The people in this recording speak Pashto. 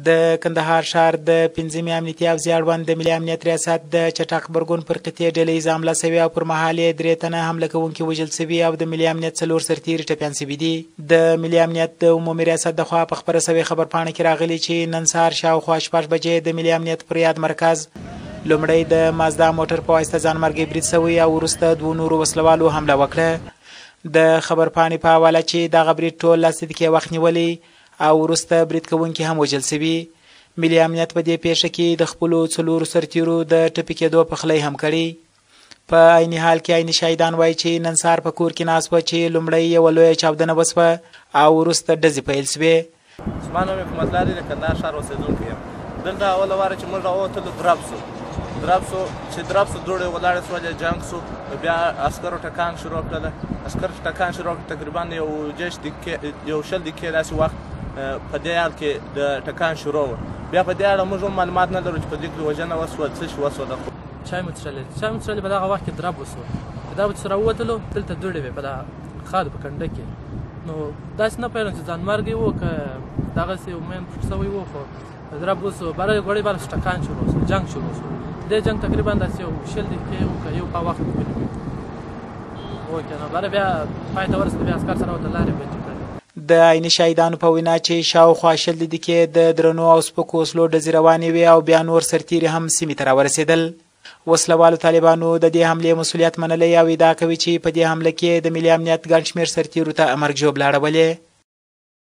د کندهار ښار د 5مې امنیتي افضي اړوند د ملي امنیت ریاست د چټک غبرګون پر قطعې ډلې ییزه حمله سوې او پر مهال یې 3 تنه حمله کوونکي وژل سوي او د ملي امنیت 4 سرتیري ټپیان سوي دي. د ملي امنیت د عمومي ریاست د خوا په خبره سوې خبرپاڼه کې راغلي چې نن سهار شاوخوا 6 بجې د ملي امنیت پر یاد مرکز لومړی د مازدا موټر په واسطه ځانمرګي برید سوی او وروسته 2 نورو وسلوالو حمله وکړه. د خبرپاڼې په حواله چې دغه برید ټول 10 دقیقې وخت نیولی او وروسته برید کوونکي هم وژل سوي. ملي امنیت په دې پیښه کې د خپلو 4 سرتیرو د ټپي کېدو پخلی هم کړی. په عیني حال کې عیني شاهدان وایي چې نن سهار په کور کې ناست وه چې لومړی یوه لویه چاودنه وسوه او وروسته ډزې پیل سوې. زما نوم حکمت لاري د کندهار ښار اوسېدونکی یم. دلته اوله واره چې موږ راووتلو درب سو چې درب سو دوړې ولاړې سولې جنګ سو بیا عسکرو ټکان شروع کړله. عسکرو ټکان شروع کړ تقریبا یو 10 دقیقې داسې وخت په دې حال کې د ټکان شروع وه. بیا په دې اړه موږ هم معلومات نه لرو چې په دې کې وژنه وسوه څه شي وسوه. چای مو څښلی په دغه وخت کې درب وسو. په درب چې راووتلو دلته دوړې وې په دغه خاد په کنډه کې. نو داسې نه پوهېږم چې ځانمرګی و که دغسې مین پټ سوی و خو درب وسو. بره ګوړې بله ټکان شروع سو جنګ شروع سو. دې جنګ تقریبا داسې یو 20 دقیقې و که یو په وخت اوکې نو بره بیا پای ته ورسېده بیا عسکر سره ورته لارې بندې کړې. د عیني شاهدانو په وینا چې شاوخوا 20 دقیقې د درنو او سپکو وسلو ډزې روانې وې او بیا نور سرتیري هم سیمې ته راورسېدل. وسلوالو طالبانو د دې حملې مسؤلیت منلی او ادعا کوي چې په دې حمله کې د ملي امنیت ګڼ شمېر سرتیرو ته مرګ ژوبله اړولې.